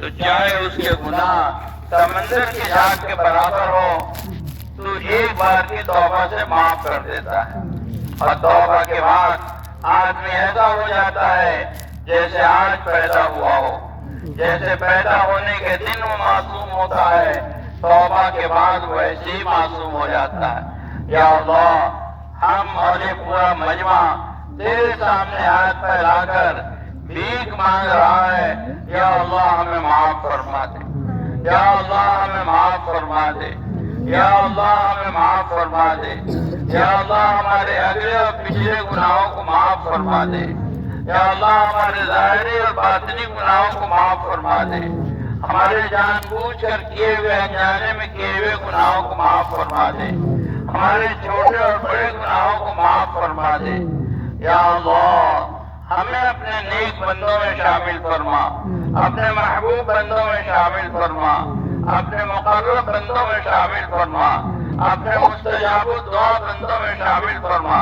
تو چاہے اس کے گناہ سمندر کی جھاگ کے برابر ہو تو ایک بار کی توبہ سے معاف کر دیتا ہے، اور توبہ کے بعد آدمی ایسا ہو جاتا ہے جیسے آج پیدا ہوا ہو، جیسے پیدا ہونے کے دن وہ معصوم ہوتا ہے، توبہ کے بعد وہ ایسے ہی معصوم ہو جاتا ہے۔ یا اللہ، ہم اور یہ پورا مجمع تیرے سامنے ہاتھ پھیلا کر بھیک مانگ رہا ہے، یا اللہ ہمیں معاف فرما دے، یا اللہ ہمیں معاف فرما دے، یا اللہ ہمیں معاف فرما دے، یا اللہ ہمارے اگلے اور پچھلے گناہوں کو معاف فرما دے، یا اللہ ہمارے ظاہری اور باطنی گناہوں کو معاف فرما دے، ہمارے جان بوجھ کر کیے ہوئے انجانے میں کیے ہوئے گناہوں کو معاف فرما دے، ہمارے چھوٹے اور بڑے گناہوں کو معاف فرما دے۔ یا اللہ ہمیں اپنے نیک بندوں میں شامل فرما، اپنے محبوب بندوں میں شامل فرما، اپنے مقرب بندوں میں شامل فرما، اپنے مستجاب الدعا بندوں میں شامل فرما،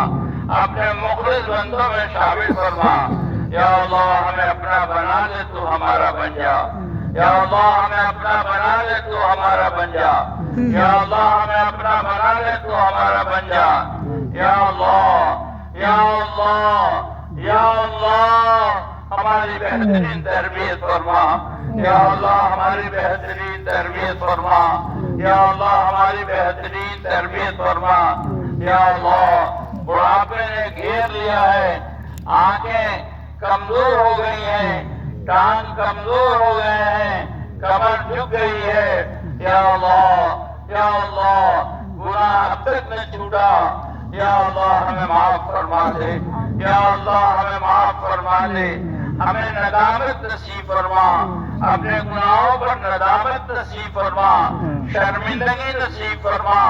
اپنے مخلص بندوں میں شامل فرما۔ یا اللہ ہمیں اپنا بنا لے، تو ہمارا بن جا، یا اللہ ہمیں اپنا بنا لے، تو ہمارا بن جا، یا اللہ ہمیں اپنا بنا لے، تو ہمارا بن جا۔ یا اللہ، یا اللہ، یا اللہ ہماری بہترین تربیت فرما، یا اللہ ہماری بہترین تربیت فرما، یا اللہ ہماری بہترین تربیت فرما۔ یا اللہ بڑھاپے نے گھیر لیا ہے، آنکھیں کمزور ہو گئی ہیں، ٹانگ کمزور ہو گئے ہیں، کمر جھک گئی ہے۔ یا اللہ، یا اللہ گناہ اب تک نہ چھوٹا، یا اللہ ہمیں معاف فرما دے، یا اللہ ہمیں معاف فرما دے، ہمیں ندامت نصیب فرما، اپنے گناہوں پر ندامت نصیب فرما، شرمندگی نصیب فرما،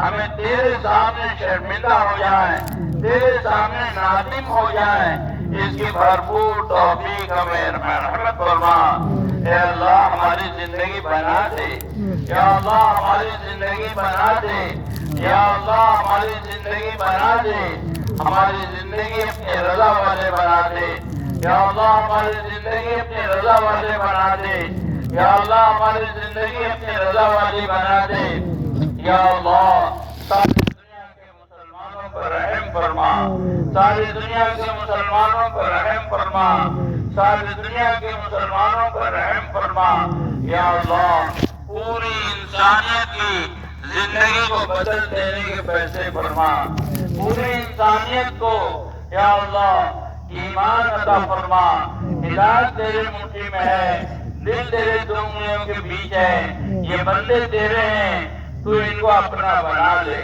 ہمیں تیرے سامنے شرمندہ ہو جائیں، تیرے سامنے نادم ہو جائیں، اس کی بھرپور توفیق ہمیں رحمت فرما۔ اے اللہ ہماری زندگی بنا دے، یا اللہ ہماری زندگی بنا دے، یا اللہ ہماری زندگی بنا دے، ہماری زندگی اپنی رضا والے بنا دے، یا اللہ ہماری زندگی اپنی رضا والے بنا دے، یا اللہ ہماری زندگی اپنی رضا والی بنا دے۔ یا اللہ ساری دنیا کے مسلمانوں پر رحم فرما، ساری دنیا کے مسلمانوں پر رحم فرما، ساری دنیا کے مسلمانوں پر رحم فرما۔ یا اللہ پوری انسانیت کی زندگی کو بدل دینے کے فیصلے فرما، پوری انسانیت کو یا اللہ ایمان عطا فرما۔ ہدایت تیرے مٹھی میں ہے، دل تیرے دو انگلیوں کے بیچ ہے، یہ بندے تیرے ہیں، تو ان کو اپنا بنا لے۔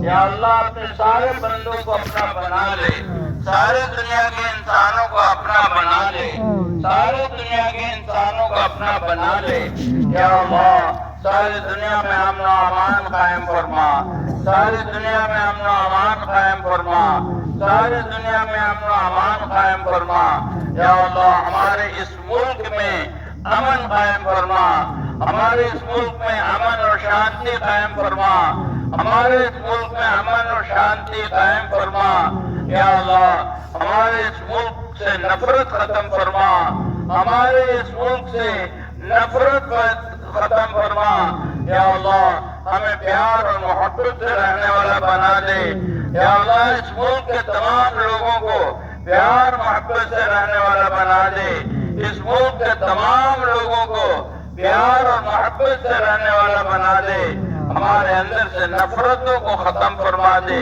یا اللہ اپنے سارے بندوں کو اپنا بنا لے، سارے دنیا کے انسانوں کو اپنا بنا لے، سارے دنیا کے انسانوں کو اپنا بنا لے۔ یا اللہ ساری دنیا میں امن و امان قائم فرما، ساری دنیا میں امن و امان قائم فرما، ساری دنیا میں امن و امان قائم فرما۔ یا اللہ ہمارے اس ملک میں امن قائم فرما، ہمارے اس ملک میں امن اور شانتی قائم فرما، ہمارے اس ملک میں امن اور شانتی قائم فرما۔ یا اللہ ہمارے اس ملک سے نفرت ختم فرما، ہمارے اس ملک سے نفرت ختم فرما۔ یا اللہ ہمیں پیار اور محبت سے رہنے والا بنا دے۔ یا اللہ اس ملک کے تمام لوگوں کو پیار محبت سے رہنے والا بنا دے، اس ملک کے تمام لوگوں کو پیار اور محبت سے رہنے والا بنا دے، ہمارے اندر سے نفرتوں کو ختم فرما دے۔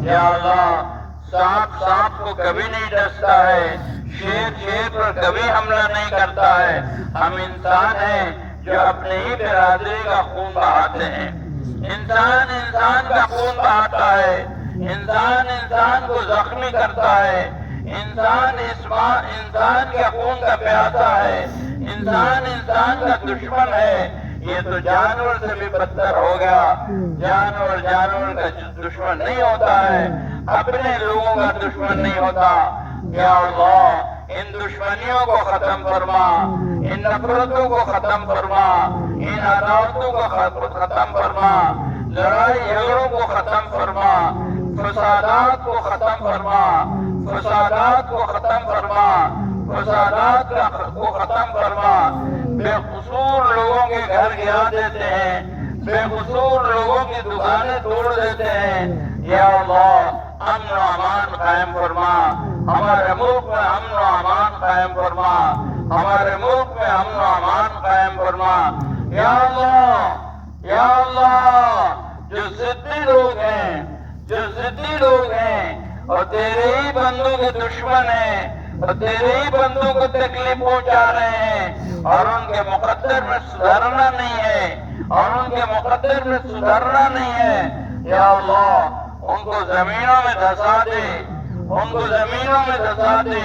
یا اللہ سانپ کو کبھی نہیں ڈستا ہے، شیر پر کبھی حملہ نہیں کرتا ہے، ہم انسان ہیں جو اپنے ہی برادری کا خون بہاتے ہیں۔ انسان کا خون بہاتا ہے، انسان کو زخمی کرتا ہے، انسان کے خون کا پیاسا ہے، انسان کا دشمن ہے۔ یہ تو جانور سے بھی بدتر ہو گیا، جانور کا دشمن نہیں ہوتا ہے، اپنے لوگوں کا دشمن نہیں ہوتا۔ یا اللہ ان دشمنیوں کو ختم فرما، ان نفرتوں کو ختم فرما، ان عداوتوں کو ختم فرما، لڑائی جھگڑوں کو ختم فرما، فسادات کو ختم فرما، فسادات کو ختم فرما، فسادات کو ختم فرما، بے قصور لوگوں کے گھر گرا دیتے ہیں، بے قصور لوگوں کی دکانیں توڑ دیتے ہیں۔ یا اللہ امن و امان قائم فرما، ہمارے ملک میں امن و امان قائم فرما، ہمارے ملک میں امن و امان قائم فرما۔ یا اللہ، یا اللہ، جو ضدی لوگ ہیں، جو ضدی لوگ ہیں اور تیرے ہی بندوں کے دشمن ہیں اور تیرے ہی بندوں کو تکلیف پہنچا رہے ہیں اور ان کے مقدر میں سدھرنا نہیں ہے، اور ان کے مقدر میں سدھرنا نہیں ہے۔ یا اللہ ان کو زمینوں میں دھسا دے، ان کو زمینوں میں دھسا دے،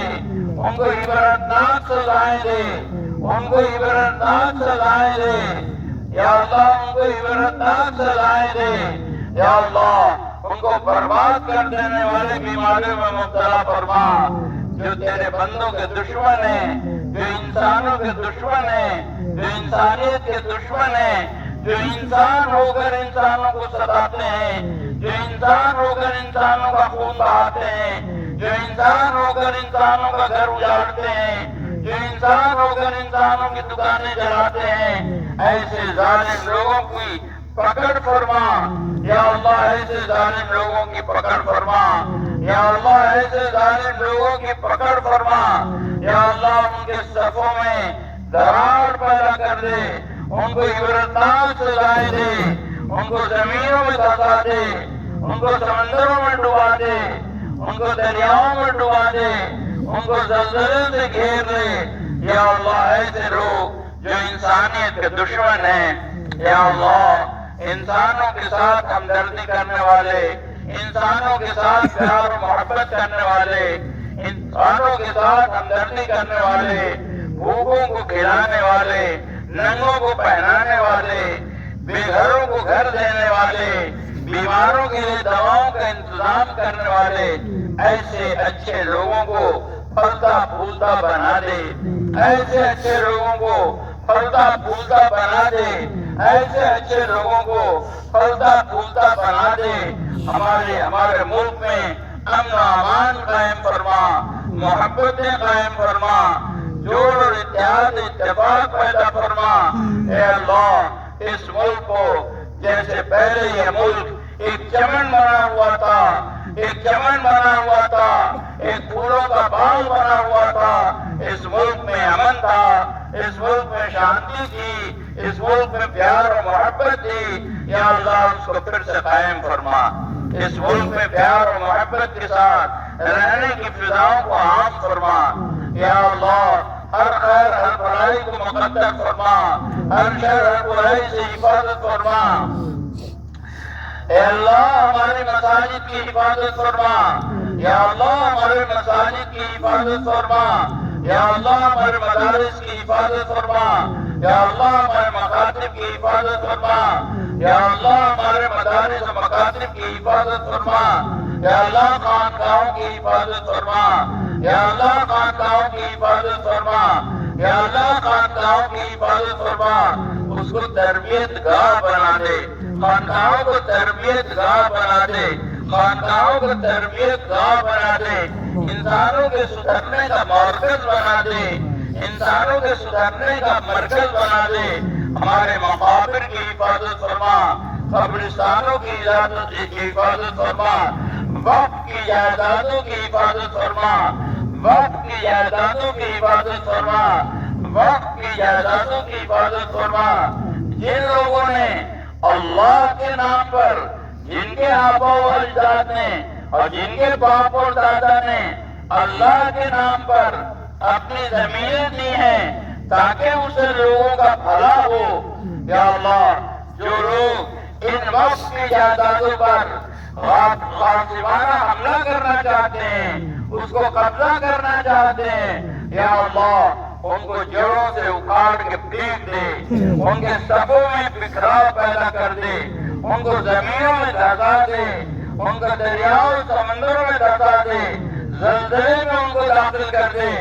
ان کو عبرتناک سزائیں دے، ان کو عبرتناک سزائیں دے۔ یا اللہ ان کو عبرتناک سزائیں دے۔ یا اللہ ان کو برباد کر دینے والے بیماریوں میں مبتلا فرما، جو تیرے بندوں کے دشمن ہیں، جو انسانوں کے دشمن ہیں، جو انسانیت کے دشمن ہیں، جو انسان ہو کر انسانوں کو ستاتے ہیں، جو انسان ہو کر انسانوں کا خون بہاتے ہیں، جو انسان ہو کر انسانوں کا گھر اجاڑتے ہیں، جو انسان ہو کر انسانوں کی دکانیں جلاتے ہیں، ایسے ظالم لوگوں کی پکڑ فرما۔ یا اللہ ایسے ظالم لوگوں کی پکڑ فرما، یا اللہ ایسے ظالم لوگوں کی پکڑ فرما۔ یا اللہ ان کے صفوں میں دراڑ پیدا کر دے، ان کو عبرتناک سزائیں دے، ان کو زمینوں میں دھسا دے، ان کو سمندروں میں ڈبا دے، ان کو دریاؤں میں ڈبا دے، ان کو زلزلے سے گھیر دے۔ یا اللہ ایسے لوگ جو انسانیت کے دشمن ہیں، یا اللہ انسانوں کے ساتھ ہمدردی کرنے والے، انسانوں کے ساتھ پیار و محبت کرنے والے، انسانوں کے ساتھ ہمدردی کرنے والے، بھوکوں کو کھلانے والے، ننگوں کو پہنانے والے، بے گھروں کو گھر دینے والے، بیماروں کے لیے دواؤں کا انتظام کرنے والے، ایسے اچھے لوگوں کو پھلتا پھولتا بنا دے، ایسے اچھے لوگوں کو پھلتا پھولتا بنا دے، ایسے اچھے لوگوں کو پھلتا پھولتا بنا دے۔ ہمارے ملک میں امن و امان قائم فرما، محبتیں قائم فرما، جوڑ اور اتحاد اتفاق پیدا فرما۔ اے اللہ اس ملک کو جیسے پہلے یہ ملک ایک چمن بنا ہوا تھا، ایک چمن بنا ہوا تھا، ایک پھولوں کا باغ بنا ہوا تھا، اس ملک میں امن تھا، اس ملک میں شانتی تھی، اس ملک میں پیار و محبت تھی۔ یا اللہ اس کو پھر سے قائم فرما، اس ملک میں پیار و محبت کے ساتھ رہنے کی فضاؤں کو عام فرما۔ یا اللہ ہر خیر ہر بھلائی کو مقدر فرما، ہر شر ہر برائی سے حفاظت فرما۔ اے اللہ ہماری مساجد کی حفاظت فرما، یا اللہ ہمارے مساجد کی حفاظت فرما، یا اللہ ہمارے مدارس کی حفاظت فرما، یا اللہ ہمارے مکاتب کی حفاظت فرما، یا اللہ ہمارے مدارس و مکاتب کی حفاظت فرما، یا اللہ خانقاہوں کی حفاظت فرما، یا اللہ خانقاہوں کی حفاظت فرما، یا اللہ خانقاہوں کی حفاظت فرما۔ اس کو تربیت گاہ بنا دے، خانقاہوں کو تربیت گاہ بنا دے، خانقاہوں کو تربیت گاہ بنا دے، انسانوں کے سدھرنے کا مرکز بنا دے، انسانوں کے سدھرنے کا مرکز بنا دے۔ ہمارے مقابر کی حفاظت فرما، قبرستانوں کی حفاظت فرما، وقف کی جائیدادوں کی حفاظت فرما، وقف کی جائیدادوں کی حفاظت فرما، وقف کی جائیدادوں کی حفاظت فرما۔ جن لوگوں نے اللہ کے نام پر، جن کے آبا و اجداد نے اور جن کے باپ اور دادا نے اللہ کے نام پر اپنی زمینیں دی ہیں تاکہ اسے لوگوں کا بھلا ہو، یا اللہ جو لوگ ان وقت کی جائیدادوں پر غاصبانہ حملہ کرنا چاہتے ہیں، اس کو قبضہ کرنا چاہتے ہیں، یا اللہ ان کو جڑوں سے اکھاڑ کے پھینک دے، ان کے صفوں میں بکھراؤ پیدا کر دے، ان کو زمینوں میں دھسا دے، ان کو دریاؤں سمندروں میں دھسا دے، زلزلے میں ان کو داخل کر دے۔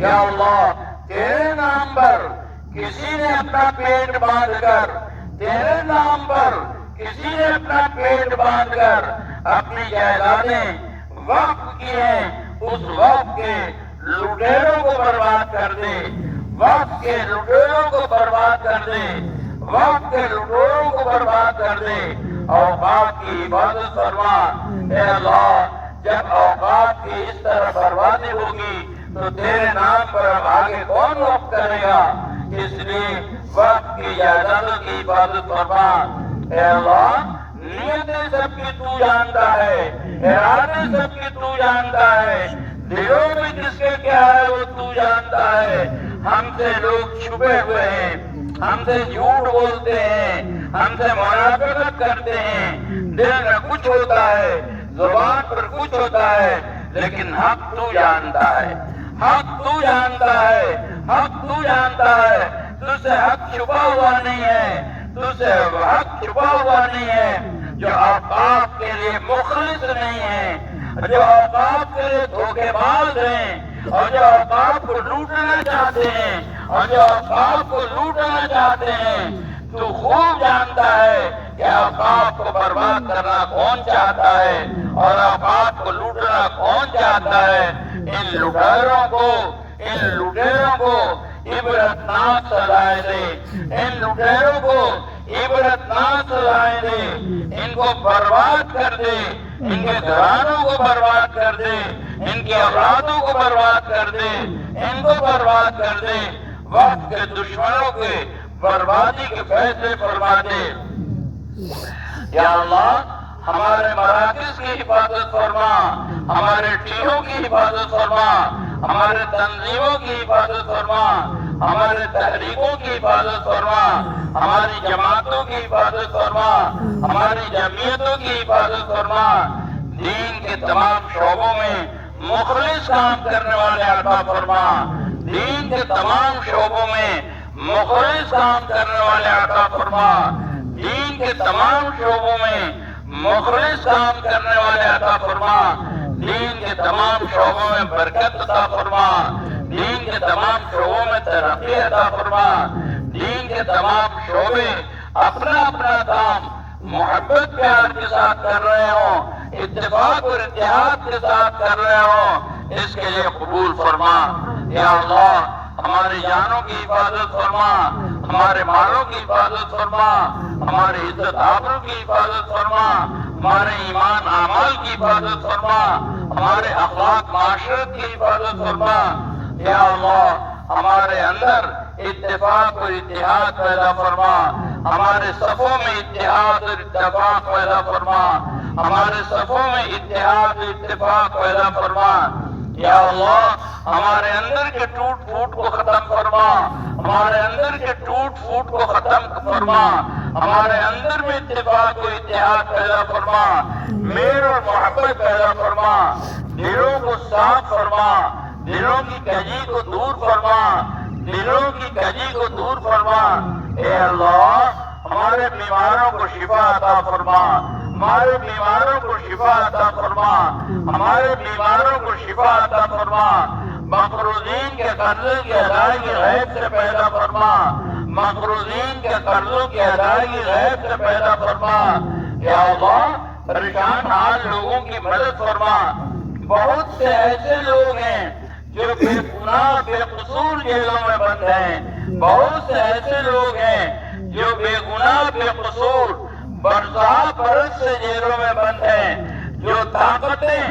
یا اللہ تیرے نام پر کسی نے اپنا پیٹ باندھ کر، تیرے نام پر کسی نے اپنا پیٹ باندھ کر اپنی جائیدادیں وقف کی ہیں، اس وقف کے لٹیروں کو برباد کر دے، وقف کے لٹیروں کو برباد کر دے، وقت کے لٹوروں کو برباد کر دے، اوقات کی حفاظت فرما۔ اے اللہ جب اوقات کی اس طرح بربادی ہوگی تو تیرے نام پر اب آگے کون وقت کرے گا؟ اس لیے وقت کی جائیدادوں کی حفاظت فرما۔ اے اللہ نیتیں سب کی تو جانتا ہے، ارادے سب کی تو جانتا ہے، دلوں میں کس کے کیا ہے وہ تو جانتا ہے۔ ہم سے لوگ چھپے ہوئے ہیں، ہم سے جھوٹ بولتے ہیں، ہم سے منافقت کرتے ہیں، دل میں کچھ ہوتا ہے، زبان پر کچھ ہوتا ہے، لیکن حق تو جانتا ہے، حق تو جانتا ہے، حق تو جانتا ہے۔ تجھ سے حق چھپا ہوا نہیں ہے، تجھ سے حق چھپا ہوا نہیں ہے۔ جو اوقاف کے لیے مخلص نہیں ہے، جو اوقاف کے لیے دھوکے باز ہیں، اور جو اوقاف کو لوٹنا چاہتے ہیں، اور جو اوقاف کو لوٹنا چاہتے ہیں، تو خوب جانتا ہے کہ اوقاف کو برباد کرنا کون چاہتا ہے اور اوقاف کو لوٹنا کون چاہتا ہے۔ ان لٹیروں کو عبرتناک سزائیں دے، ان لٹیروں کو عبرتناک سزائیں دے، ان کو برباد کر دے، ان کے گھرانوں کو برباد کر دے، ان کی اولادوں کو برباد کر دے، ان کو برباد کر دے، وقت کے دشمنوں کے بربادی کے فیصلے فرما دے۔ یا اللہ ہمارے مراکز کی حفاظت فرما، ہمارے ٹیموں کی حفاظت فرما، ہمارے تنظیموں کی حفاظت فرما، ہمارے تحریکوں کی حفاظت فرما، ہماری جماعتوں کی حفاظت فرما، ہماری جمعیتوں کی حفاظت فرما۔ دین کے تمام شعبوں میں مخلص کام کرنے والے عطا فرما، دین کے تمام شعبوں میں مخلص کام کرنے والے عطا فرما، دین کے تمام شعبوں میں مخلص کام کرنے والے عطا فرما، دین کے تمام شعبوں میں برکت عطا فرما، دین کے تمام شعبوں میں ترقی عطا فرما، دین کے تمام شعبے اپنا اپنا کام محبت پیار کے ساتھ کر رہے ہوں، اتفاق اور اتحاد کے ساتھ کر رہے ہوں، اس کے لیے قبول فرما۔ یا اللہ ہماری جانوں کی حفاظت فرما، ہمارے مالوں کی حفاظت فرما، ہماری عزت آبرو کی حفاظت فرما، ہمارے ایمان اعمال کی حفاظت فرما، ہمارے اخلاق معاشرت کی حفاظت فرما۔ یا اللہ ہمارے اندر اتفاق اور اتحاد پیدا فرما، ہمارے صفوں میں اتحاد اور اتفاق پیدا فرما، ہمارے صفوں میں اتحاد اور اتفاق پیدا فرما۔ یا اللہ ہمارے اندر کے ٹوٹ پھوٹ کو ختم فرما، ہمارے اندر کے ٹوٹ پھوٹ کو ختم فرما، ہمارے اندر میں اتفاق و اتحاد پیدا فرما، میل اور محبت پیدا فرما، دلوں کو صاف فرما، دلوں کی کجی کو دور فرما، دلوں کی کجی کو دور فرما۔ اے اللہ ہمارے بیماروں کو شفا عطا فرما، ہمارے بیماروں کو شفا عطا فرما، ہمارے بیماروں کو شفا عطا فرما، مقروضین کے قرضے کی ادائیگی غیب سے پیدا فرما، مقروضین کے قرضوں کی ادائیگی غیب سے پیدا فرما۔ یا اللہ پریشان حال لوگوں کی مدد فرما۔ بہت سے ایسے لوگ ہیں جو بے گناہ بے قصور جیلوں میں بند ہیں، بہت سے ایسے لوگ ہیں جو بے گناہ بے قصور برسا برس سے جیلوں میں بند ہیں، جو طاقتیں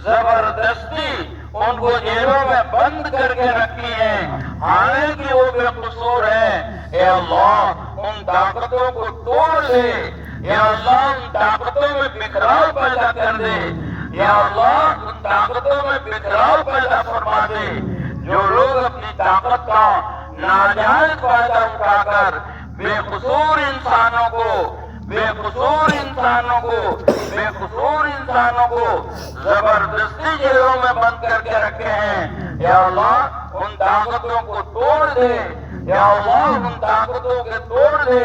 زبردستی ان کو جیلوں میں بند کر کے رکھی ہیں، حالانکہ وہ بے قصور ہیں۔ اے اللہ ان طاقتوں کو توڑ دے، یا اللہ ان طاقتوں میں بکھراؤ پیدا کر دے، یا اللہ ان طاقتوں میں بکھراؤ پیدا فرما دے۔ جو لوگ اپنی طاقت کا ناجائز فائدہ اٹھا کر بے قصور انسانوں کو زبردستی جیلوں میں بند کر کے رکھے ہیں، یا اللہ ان طاقتوں کو توڑ دے، یا اللہ ان طاقتوں کے توڑ دے۔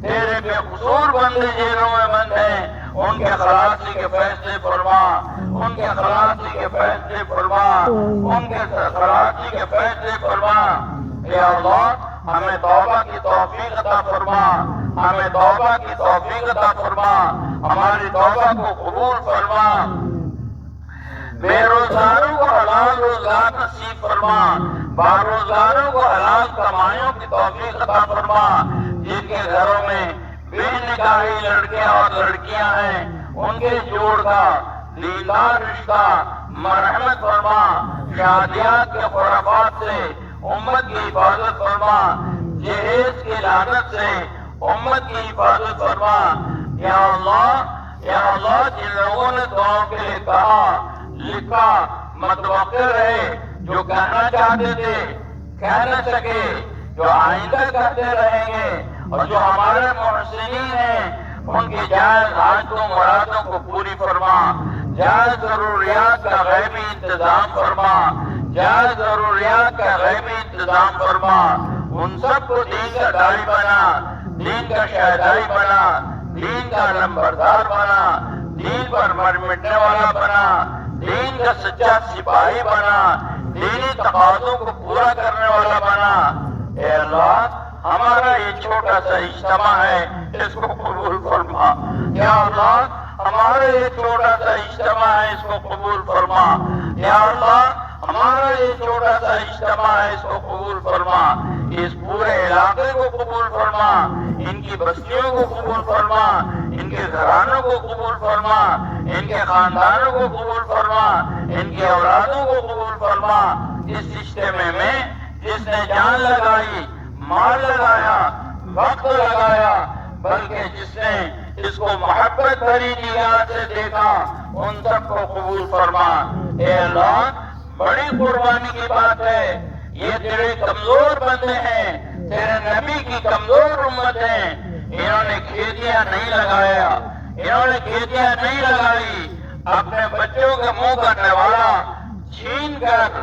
تیرے بے قصور بندے جیلوں میں بند ہیں، ان کے خلاصی کے فیصلے فرما، ان کے خلاصی کے فیصلے فرما، ان کے خلاصی کے فیصلے فرما۔ یا اللہ ہمیں توبہ کی توفیق عطا فرما، ہمیں توبہ کی توفیق عطا فرما، ہماری توبہ کو قبول فرما۔ بے روزگاروں کو حلال روزگار نصیب فرما، باروزگاروں کو حلال کمائیوں کی توفیق عطا فرما، جن کے گھروں میں بے نکاحی لڑکیاں اور لڑکیاں ہیں ان کے جوڑ کا دیندار رشتہ مرحمت فرما، شادیات کے خرافات سے امت کی حفاظت فرما، جہیز کی لعنت سے امت کی حفاظت فرما۔ یا اللہ جن لوگوں نے دعاؤں کے لیے کہا لکھا متوقع رہے، جو کہنا چاہتے تھے کہہ نہ سکے، جو آئندہ کہتے رہیں گے، اور جو ہمارے محسنین ہیں ان کی جائز حاجتوں مرادوں کو پوری فرما، جائز ضروریات کا غیبی انتظام فرما، جائز ضروریات کا غیبی انتظام فرما، ان سب کو دین کا داعی بنا، دین کا شہدائی بنا، دین کا نمبردار بنا، دین پر مر مٹنے والا بنا، دین کا سچا سپاہی بنا، دینی تقاضوں کو پورا کرنے والا بنا۔ اے اللہ ہمارا یہ چھوٹا سا اجتماع ہے، اس کو قبول فرما۔ یا اللہ ہمارا یہ چھوٹا سا اجتماع ہے، اس کو قبول فرما۔ یا اللہ ہمارا یہ چھوٹا سا اجتماع ہے، اس کو قبول فرما۔ اس پورے علاقے کو قبول فرما، ان کی بستیوں کو قبول فرما، ان کے گھرانوں کو قبول فرما، ان کے خاندانوں کو قبول فرما، ان کی اولادوں کو قبول فرما۔ اس اجتماع میں جس نے جان لگائی، مال لگایا، وقت لگایا، بلکہ جس نے اس کو محبت بھری نگاہ سے دیکھا، ان سب کو قبول فرما۔ اے اللہ بڑی قربانی کی بات ہے، یہ تیرے کمزور بندے ہیں، تیرے نبی کی کمزور امت ہیں، انہوں نے کھیتیاں نہیں لگایا، انہوں نے کھیتیاں نہیں لگائی، اپنے بچوں کے منہ کا نوالا چھین کر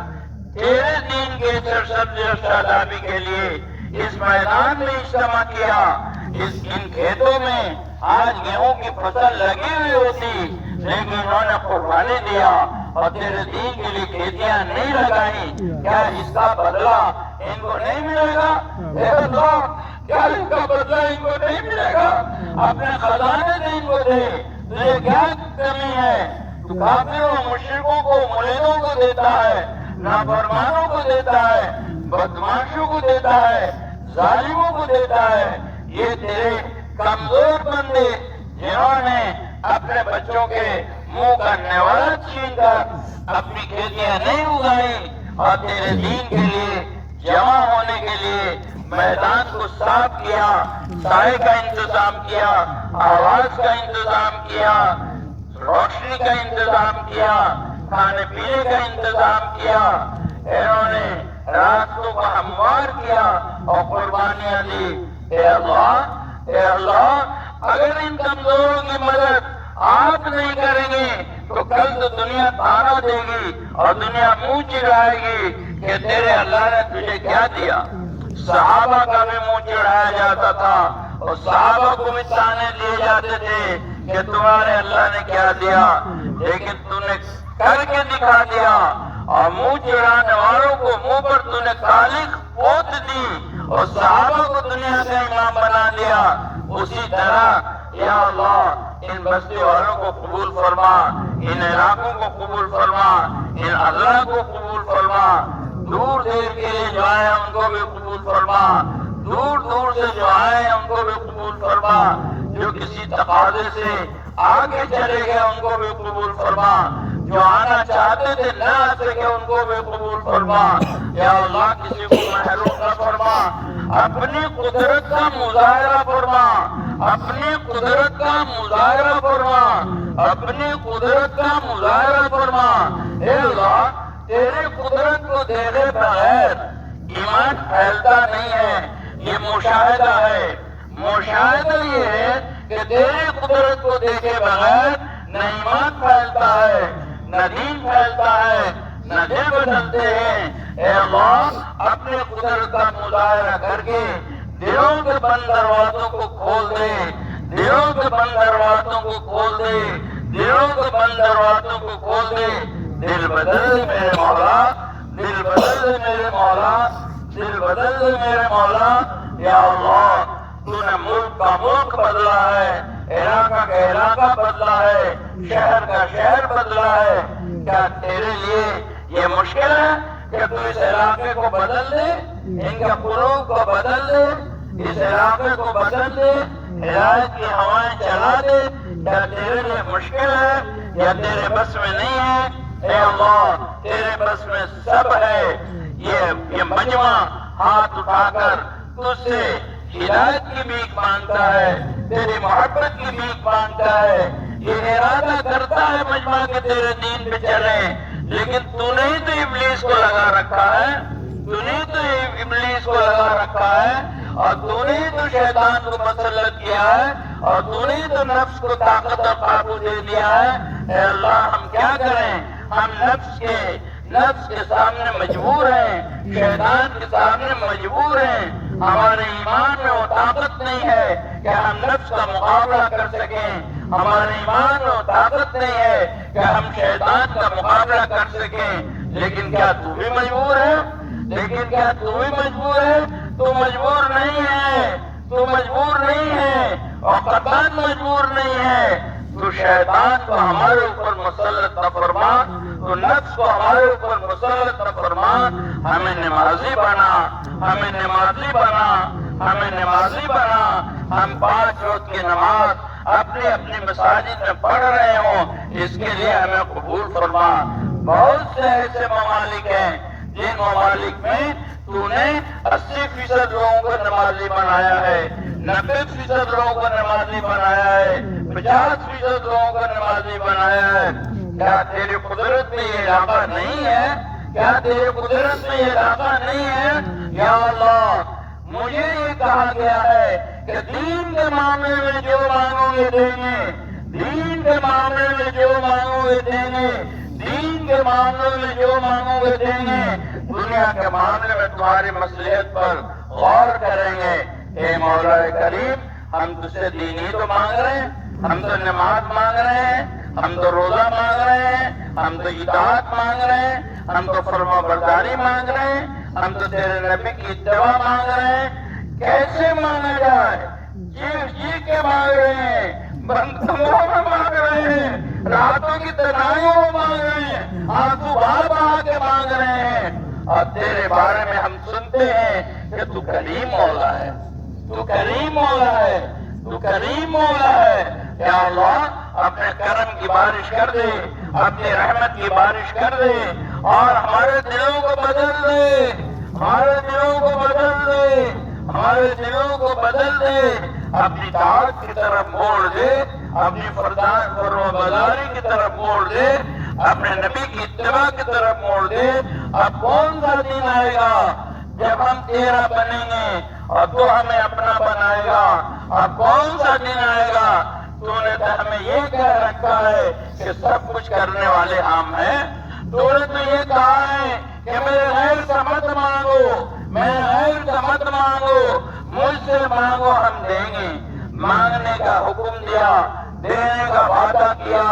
تیرے دین کے سرسبزی و شادابی کے لیے اس میدان میں اجتماع کیا۔ ان کھیتوں میں آج گیہوں کی فصل لگی ہوئی ہوتی، لیکن انہوں نے قربانی دیا اور تیرے دین کے لیے کھیتیاں نہیں لگائیں۔ کیا اس کا بدلہ ان کو نہیں ملے گا؟ اے اللہ کیا اس کا بدلہ ان کو نہیں ملے گا؟ اپنے خزانے سے ان کو دے، تجھے کیا کمی ہے؟ تو کافروں مشرکوں کو مریدوں کو دیتا ہے، نافرمانوں کو دیتا ہے، بدماشوں کو دیتا ہے، ظالموں کو دیتا ہے۔ یہ تیرے کمزور بندے جنہوں نے اپنے بچوں کے منہ کا نوالا چھین کر اپنی کھیتیاں نہیں اگائیں اور تیرے دین کے لیے جمع ہونے کے لیے میدان کو صاف کیا، سائے کا انتظام کیا، آواز کا انتظام کیا، روشنی کا انتظام کیا، کھانے پینے کا انتظام کیا، انہوں نے راستوں کو ہموار کیا اور قربانیاں دی۔ اے اللہ اگر ان کمزوروں کی مدد آپ نہیں کریں گے تو کل تو دنیا تانا دے گی اور دنیا منہ چڑھائے گی کہ تیرے اللہ نے تجھے کیا دیا۔ صحابہ کا بھی منہ چڑھایا جاتا تھا اور صحابہ کو بھی تانے دیے جاتے تھے کہ تمہارے اللہ نے کیا دیا، لیکن تم نے کر کے دکھا دیا اور منہ چڑھانے والوں کو منہ پر تم نے کالی پوت دی اور صحابہ کو دنیا کا امام بنا دیا۔ اسی طرح یا اللہ ان بستی والوں کو قبول فرما، ان علاقوں کو قبول فرما، ان اضلاع کو قبول فرما، دور دیر کے لیے جو آئے ان کو بھی قبول فرما، دور دور سے جو آئے ان کو بھی قبول فرما، جو کسی تقاضے سے آگے چلے گئے ان کو بھی قبول فرما، جو آنا چاہتے تھے نہ آ سکے ان کو بھی قبول فرما۔ یا اللہ کسی کو محروم نہ فرما، اپنی قدرت کا مظاہرہ فرما، اپنی قدرت کا مظاہرہ فرما، اپنی قدرت کا مظاہرہ فرما۔ اے اللہ تیرے قدرت کو دیکھے بغیر ایمان پھیلتا نہیں ہے، یہ مشاہدہ ہے۔ مشاہدہ یہ ہے کہ تیرے قدرت کو دیکھے بغیر نہ ایمان پھیلتا ہے، نہ دین پھیلتا ہے، نہ دل بدلتے ہیں۔ اے اللہ اپنے قدرت کا مظاہرہ کر کے دلوں کے بند دروازوں کو کھول دے، دلوں کے بند دروازوں کو کھول دے، دلوں کے بند دروازوں کو کھول دے۔ دل بدل دے میرے مولا، دل بدل دے میرے مولا، دل بدل دے میرے مولا۔ یا اللہ تو نے ملک کا ملک بدلا ہے، علاقہ کا علاقہ بدلا ہے، شہر کا شہر بدلا ہے۔ کیا تیرے لیے یہ مشکل ہے کہ تو اس علاقے کو بدل دے، ان کے قلوب کو بدل دے، اس علاقے کو بدل دے، ہدایت کی ہوائیں چلا دے۔ کیا تیرے لیے مشکل ہے یا تیرے بس میں نہیں ہے؟ اے اللہ تیرے بس میں سب ہے۔ یہ مجمع ہاتھ اٹھا کر تجھ سے ہدایت کی بھیک مانگتا ہے، تیری محبت کی بھیک مانگتا ہے، یہ ارادہ کرتا ہے مجمع کے تیرے دین پہ چلے، لیکن تو نے ہی تو ابلیس کو لگا رکھا ہے، تو نے ہی تو ابلیس کو لگا رکھا ہے، اور تو نے ہی تو شیطان کو مسلط کیا ہے، اور تو نے ہی تو نفس کو طاقت اور قابو دے دیا ہے۔ اے اللہ ہم کیا کریں؟ ہم نفس کے سامنے مجبور ہیں، شیطان کے سامنے مجبور ہیں۔ ہمارے ایمان میں وہ طاقت نہیں ہے کہ ہم نفس کا مقابلہ کر سکیں، ہمارے ایمان میں وہ طاقت نہیں ہے کہ ہم شیطان کا مقابلہ کر سکیں۔ لیکن کیا تو بھی مجبور ہے؟ لیکن کیا تو بھی مجبور ہے؟ تو مجبور نہیں ہے، تو مجبور نہیں ہے، اور قطعاً مجبور نہیں ہے۔ تو شیطان کو ہمارے اوپر مسلط نہ فرما، تو نفس کو ہمارے اوپر مسلط نہ فرما۔ ہمیں نمازی بنا، ہمیں نمازی بنا، ہمیں نمازی بنا۔ ہم 5 وقت کی نماز اپنی اپنی مساجد میں پڑھ رہے ہوں، اس کے لیے ہمیں قبول فرما۔ بہت سے ایسے ممالک ہیں جن ممالک میں تو نے 80% لوگوں کو نمازی بنایا ہے، 90% لوگوں کو نمازی بنایا ہے، 50% لوگوں کو نمازی بنایا ہے۔ کیا تیری قدرت میں یہ علاقہ نہیں ہے؟ کیا تیری قدرت میں یہ علاقہ نہیں ہے؟ یا اللہ مجھے یہ کہا گیا ہے کہ دین کے معاملے میں جو مانگو گے دیں گے، دین کے معاملے میں جو مانگو گے دیں گے، دین کے معاملے میں جو مانگو گے دیں گے، دنیا کے معاملے میں تمہاری مصلحت پر غور کریں گے۔ اے مولا کریم ہم تجھ سے دین ہی تو مانگ رہے ہیں، ہم تو نماز مانگ رہے ہیں، ہم تو روزہ مانگ رہے ہیں، ہم تو اطاعت مانگ رہے ہیں، ہم تو فرما برداری مانگ رہے ہیں، ہم تو تیرے نبی کی اتباع مانگ رہے ہیں۔ کیسے مانگا جائے؟ جی کے مانگ رہے ہیں، بندوں میں مانگ رہے ہیں، راتوں کی تنہائیوں میں مانگ رہے ہیں، آنسو بہا بہا کے مانگ رہے ہیں، اور تیرے بارے میں ہم سنتے ہیں کہ تو کریم مولا ہے، تو کریم مولا ہے، تو کریم مولا ہے۔ یا اللہ اپنے کرم کی بارش کر دے، اپنی رحمت کی بارش کر دے، اور ہمارے دلوں کو بدل دے، ہمارے دلوں کو بدل دے، ہمارے دلوں کو بدل دے، اپنی طاعت کی طرف موڑ دے، اپنی فرما برداری کی طرف موڑ دے، اپنے نبی کی اتباع کی طرف موڑ دے۔ اب کون سا دن آئے گا جب ہم تیرا بنیں گے اور تو ہمیں اپنا بنائے گا؟ اب کون سا دن آئے گا؟ تو نے تو ہمیں یہ کہہ رکھا ہے کہ سب کچھ کرنے والے ہم ہیں۔ تو نے تو یہ کہا ہے کہ میرے غیر سے مت مانگو، میرے غیر سے مت مانگو، مجھ سے مانگو ہم دیں گے۔ مانگنے کا حکم دیا، دینے کا وعدہ کیا،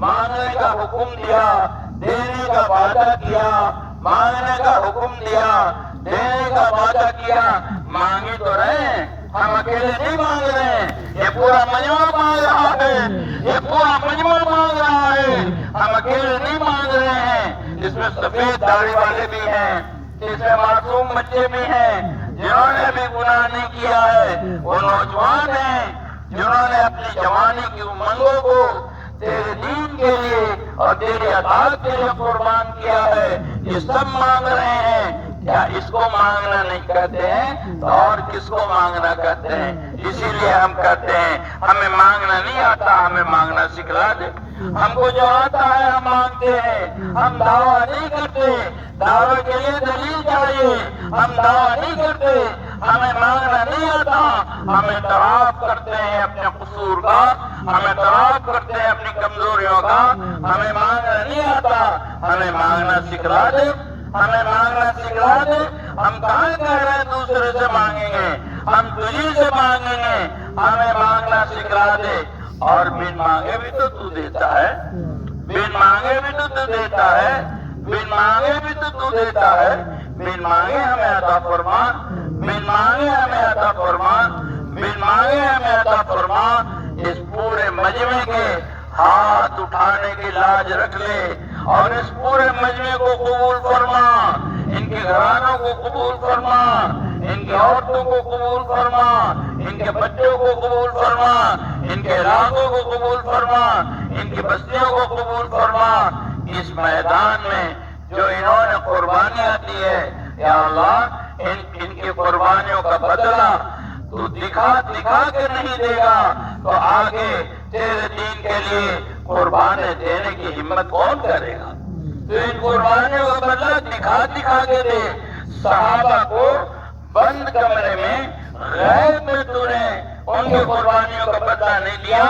مانگنے کا حکم دیا، دینے کا وعدہ کیا، مانگنے کا حکم دیا، دینے کا وعدہ کیا۔ مانگی تو رہے ہیں، ہم اکیلے نہیں مانگ رہے ہیں، یہ پورا مجمع مانگ رہا ہے، یہ پورا مجمع مانگ رہا ہے، ہم اکیلے نہیں مانگ رہے ہیں۔ اس میں سفید داڑھی والے بھی ہیں، اس میں معصوم بچے بھی ہیں جنہوں نے بھی گناہ نہیں کیا ہے، وہ نوجوان ہیں جنہوں نے اپنی جوانی کی امنگوں کو تیرے دین کے لیے اور تیری اطاعت کے لیے قربان کیا ہے۔ یہ سب مانگ رہے ہیں۔ کیا اس کو مانگنا نہیں کہتے ہیں تو اور کس کو مانگنا کہتے ہیں؟ اسی لیے ہم کہتے ہیں ہمیں مانگنا نہیں آتا، ہمیں مانگنا سکھلا دے۔ ہم کو جو آتا ہے ہم مانگتے ہیں، ہم دعویٰ نہیں کرتے، دعوے کے لیے دلیل چاہیے، ہم دعویٰ نہیں کرتے، ہمیں مانگنا نہیں آتا، ہم اعتراف کرتے ہیں اپنے قصور کا، ہم اعتراف کرتے ہیں اپنی کمزوریوں کا، ہمیں مانگنا نہیں آتا، ہمیں مانگنا سکھلا دے، ہمیں مانگنا سکھلا دے۔ ہم کہاں کہہ رہے ہیں دوسرے سے مانگیں گے، ہم تجھی سے مانگیں گے، ہمیں مانگنا سکھلا دے۔ اور بن مانگے بھی تو تو دیتا ہے، بن مانگے بھی تو تو دیتا ہے، بن مانگے بھی تو تو دیتا ہے۔ بن مانگے ہمیں عطا فرما، بن مانگے ہمیں عطا فرما، بن مانگے ہمیں عطا فرما۔ اس پورے مجمع کے ہاتھ اٹھانے کی لاج رکھ لے، اور اس پورے مجمع کو قبول فرما، ان کے گھرانوں کو قبول فرما، ان کی عورتوں کو قبول فرما، ان کے بچوں کو قبول فرما، ان کے علاقوں کو قبول فرما، ان کی بستیوں کو قبول فرما۔ اس میدان میں جو انہوں نے قربانیاں دی ہے یا اللہ، ان کی قربانیوں کا بدلہ تو دکھا کے نہیں دے گا تو آگے تیرے دین کے لیے قربانی دینے کی ہمت کون کرے گا؟ تو ان قربانیوں کا بدلہ دکھا کے دے۔ صحابہ کو بند کمرے میں غیب میں تو نے ان کی قربانیوں کا بدلہ نہیں دیا،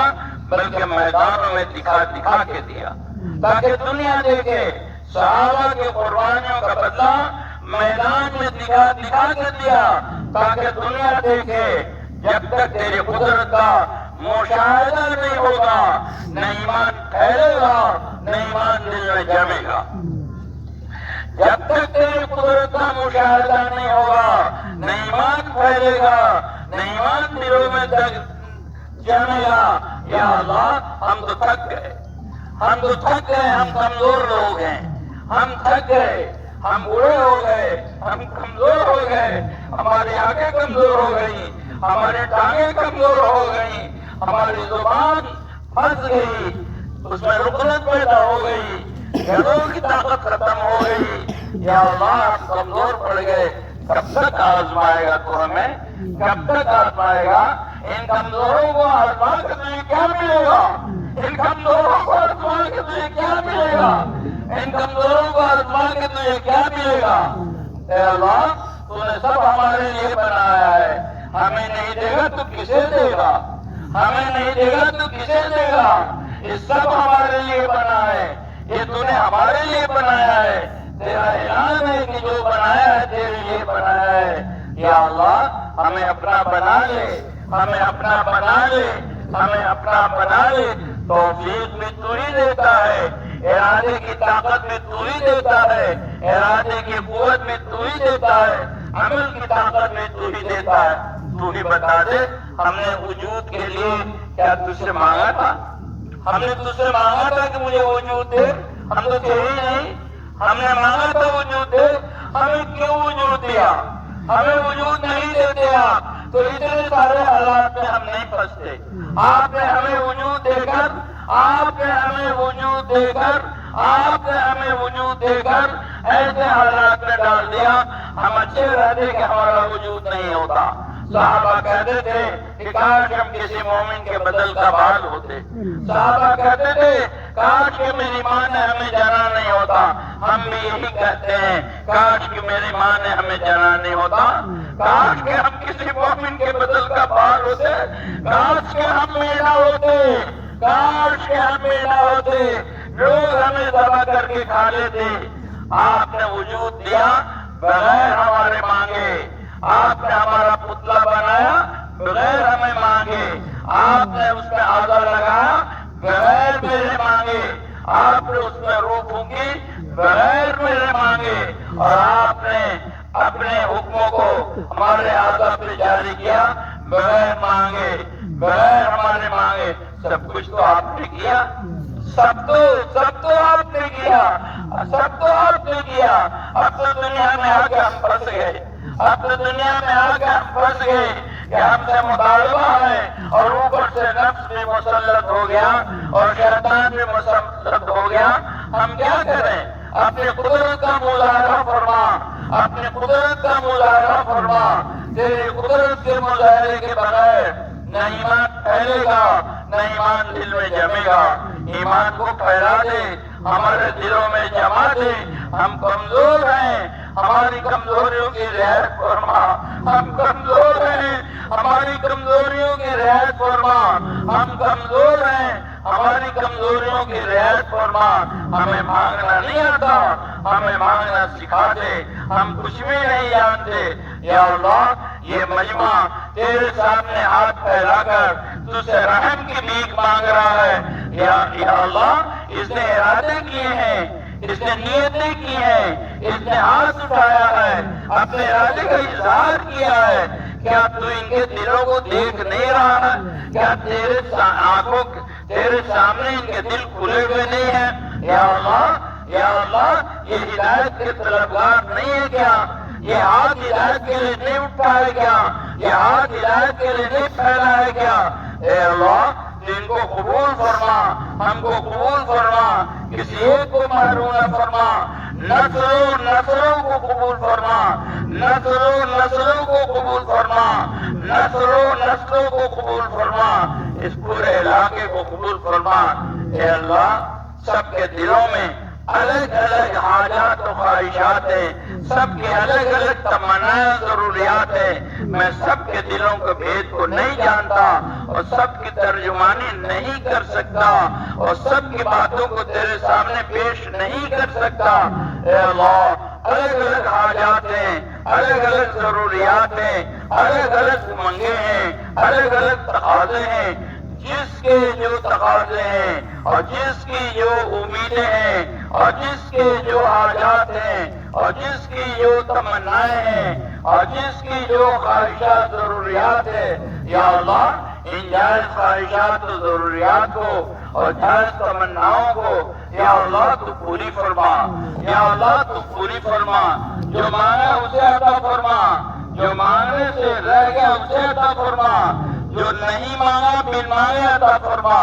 بلکہ میدانوں میں دکھا کے دیا تاکہ دنیا دیکھے۔ صحابہ کی قربانیوں کا بدلہ میدان میں دکھا کے دیا تاکہ دنیا دیکھے۔ جب تک تیری قدرت کا مشاہدہ نہیں ہوگا نہ ایمان پھیلے گا نہ ایمان دل میں جمے گا۔ جب تک تیری قدرت کا مشاہدہ نہیں ہوگا نہ ایمان پھیلے گا نہ ایمان دلوں میں جمے گا۔ یا اللہ، ہم تو تھک گئے، ہم کمزور لوگ ہیں، ہم تھک گئے، ہم بوڑھے ہو گئے، ہم کمزور ہو گئے، ہماری آنکھیں کمزور ہو گئی، ہماری ٹانگیں کمزور ہو گئی، ہماری زبان پھنس گئی، اس میں رکنت پیدا ہو گئی، گھروں کی طاقت ختم ہو گئی۔ یا اللہ، ہم کمزور پڑ گئے، کب تک آزمائے گا تو ہمیں؟ کب تک آزمائے گا؟ ان کمزوروں کو آزما کے تجھے کیا ملے گا؟ ان کمزوروں کو آزما کے تجھے کیا ملے گا؟ ان کمزوروں کو آزما کے تجھے کیا ملے گا؟ اے اللہ، تو نے سب ہمارے لیے بنایا ہے، ہمیں نہیں دے گا تو کسے دے گا؟ ہمیں نہیں دے گا تو کسے دے گا؟ یہ سب ہمارے لیے بنا ہے، یہ تو نے ہمارے لیے بنایا ہے۔ تیرا اعلان ہے کہ جو بنایا ہے تیرے لیے بنایا ہے۔ یا اللہ، ہمیں اپنا بنا لے، ہمیں اپنا بنا لے، ہمیں اپنا بنا لے۔ توفیق بھی تو ہی دیتا ہے، ارادے کی طاقت بھی تو ہی دیتا ہے، ارادے کی قوت بھی تو ہی دیتا ہے، عمل کی طاقت بھی تو ہی دیتا ہے۔ تو ہی بتا دے، ہم نے وجود کے لیے کیا تجھ سے مانگا تھا؟ ہم نے تجھ سے مانگا تھا کہ مجھے وجود دے؟ ہم تو تھے ہی نہیں۔ ہم نے مانگا تھا وجود دے، ہمیں کیوں وجود دیا؟ ہمیں وجود نہیں دیتے آپ تو اتنے سارے حالات میں ہم نہیں پھنستے۔ آپ نے ہمیں وجود دے کر، آپ نے ہمیں وجود دے کر، آپ نے ہمیں وجود دے کر ایسے حالات میں ڈال دیا، ہم اچھے رہتے کہ ہمارا وجود نہیں ہوتا۔ صحابہ کہتے تھے کہ کاش ہم کسی مومن کے بدل کا بال ہوتے۔ صحابہ کہتے تھے کاش کہ میری ماں نے ہمیں جانا نہیں ہوتا۔ ہم بھی یہی کہتے ہیں، کاش کہ میری ماں نے ہمیں جانا نہیں ہوتا، کاش کہ ہم کسی مومن کے بدل کا بال ہوتے، کاش کہ ہم میڑا ہوتے، کاش کہ ہم میڑا ہوتے، لوگ ہمیں ذبح کر کے کھا لیتے۔ آپ نے وجود دیا بغیر ہمارے مانگے، آپ نے ہمارا پتلا بنایا بغیر ہمیں مانگے، آپ نے اس میں آزا لگایا بغیر میرے مانگے، آپ نے اس میں روح پھونکی بغیر میرے مانگے، اور آپ نے اپنے حکموں کو ہمارے آزا پہ جاری کیا بغیر مانگے، بغیر ہمارے مانگے۔ سب کچھ تو آپ نے کیا، سب تو آپ نے کیا، سب تو آپ نے کیا۔ اب تو دنیا میں آ کے ہم پھنس گئے، اب تو دنیا میں آ کے ہم پھنس گئے کہ ہم سے مطالبہ ہے، اور اوپر سے نفس بھی مسلط ہو گیا اور شیطان بھی مسلط ہو گیا۔ ہم کیا کریں؟ اپنے قدرت کا مظاہرہ فرما، اپنے قدرت کا مظاہرہ فرما۔ تیری قدرت کے مظاہرے کے بغیر نہ ایمان پھیلے گا نہ ایمان دل میں جمے گا۔ ایمان کو پھیلا دے، ہمارے دلوں میں جما دے۔ ہم کمزور ہیں، ہماری کمزوریوں کی رعایت فرما۔ ہم کمزور ہیں، ہماری کمزوریوں کی رعایت فرما۔ ہم کمزور ہیں، ہماری کمزوریوں کی رعایت فرما۔ ہمیں مانگنا نہیں آتا، ہمیں مانگنا سکھا دے، ہم کچھ بھی نہیں جانتے۔ یا اللہ، یہ مجمع تیرے سامنے ہاتھ پھیلا کر تجھ سے رحم کی بھیک مانگ رہا ہے۔ یا اللہ، اس نے ارادے کیے ہیں، اس نے نیتیں کی ہیں، اس نے ہاتھ اٹھایا ہے، اپنے ارادے کا اظہار کیا ہے۔ کیا تو ان کے دلوں کو دیکھ نہیں رہا ہے؟ کیا تیرے آنکھوں تیرے سامنے ان کے دل کھلے ہوئے نہیں ہیں؟ یا اللہ، یا اللہ یہ ہدایت کے طلبگار نہیں ہے کیا؟ یہ ہاتھ ہدایت کے لیے نہیں اٹھا ہے کیا؟ یہ ہاتھ ہدایت کے لیے نہیں پھیلا ہے کیا؟ اے اللہ جن کو قبول فرما، ہم کو قبول فرما، کسی ایک کو محروم نہ فرما، نسلوں کو قبول فرما، نسلوں کو قبول فرما، نسلوں کو قبول فرما، اس پورے علاقے کو قبول فرما۔ اے اللہ سب کے دلوں میں الگ الگ حاجات و خواہشات ہیں، سب کے الگ الگ تمنائیں ضروریات ہیں، میں سب کے دلوں کے بھید کو نہیں جانتا اور سب کی ترجمانی نہیں کر سکتا اور سب کی باتوں کو تیرے سامنے پیش نہیں کر سکتا۔ اے اللہ الگ الگ حاجات ہیں، الگ الگ ضروریات ہیں، الگ الگ منگیں ہیں، الگ الگ تقاضے ہیں، جس کے جو تقاضے ہیں اور جس کی جو امیدیں ہیں اور جس کے جو حاجات ہیں اور جس کی جو تمنائیں ہیں اور جس کی جو خواہشات ضروریات ہیں، یا اللہ ان جائز خواہشات و ضروریات کو اور جائز تمناؤں کو یا اللہ تو پوری فرما، یا اللہ تو پوری فرما، جو مانگا اسے عطا فرما، جو مانگنے سے رہ گیا اسے عطا فرما، جو نہیں مانگا بن مانگے عطا فرما۔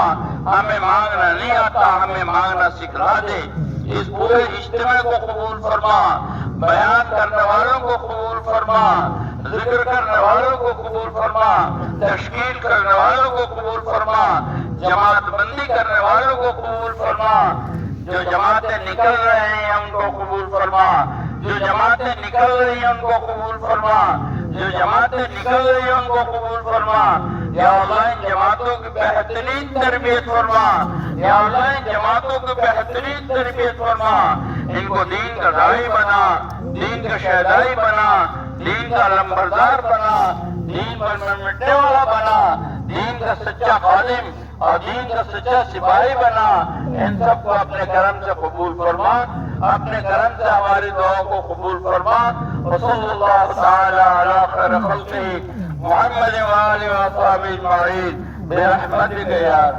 ہمیں مانگنا نہیں آتا، ہمیں مانگنا سکھلا دے۔ اس پورے اجتماع کو قبول فرما، بیان کرنے والوں کو قبول فرما، ذکر کرنے والوں کو قبول فرما، تشکیل کرنے والوں کو قبول فرما، جماعت بندی کرنے والوں کو قبول فرما، جو جماعتیں نکل رہے ہیں ان کو قبول فرما، جو جماعتیں نکل رہی ہیں ان کو قبول فرما، جو جماعتیں نکل رہی ہیں ان کو قبول فرما۔ یا اللہ ان جماعتوں کی بہترین تربیت فرما، یا اللہ ان جماعتوں کی بہترین تربیت فرما، ان کو دین کا داعی بنا، دین کا شہدائی بنا، دین کا لمبردار بنا، دین پر مٹنے والا بنا، دین کا سچا خادم اور دین کا سچا سپاہی بنا۔ ان سب کو اپنے کرم سے قبول فرما، اپنے کرم سے ہماری دعاؤں کو قبول فرما۔ وصلی اللہ تعالی علی خیر خلقہ محمد وآلہ وصحبہ اجمعین برحمتک یا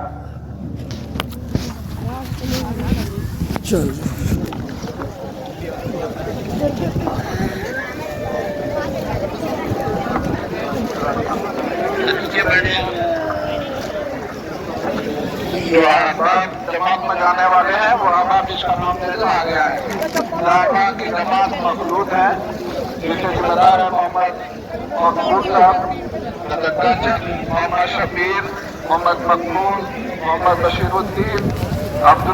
چل جو احباب جماعت میں جانے والے ہیں وہ احباب جس کا نام دے آ گیا ہے، احباب کی جماعت مخلوط ہے، جن کے ذمہ دار ہیں محمد مقبول صاحب، محمد شبیر، محمد مقبول، محمد بشیر الدین، عبد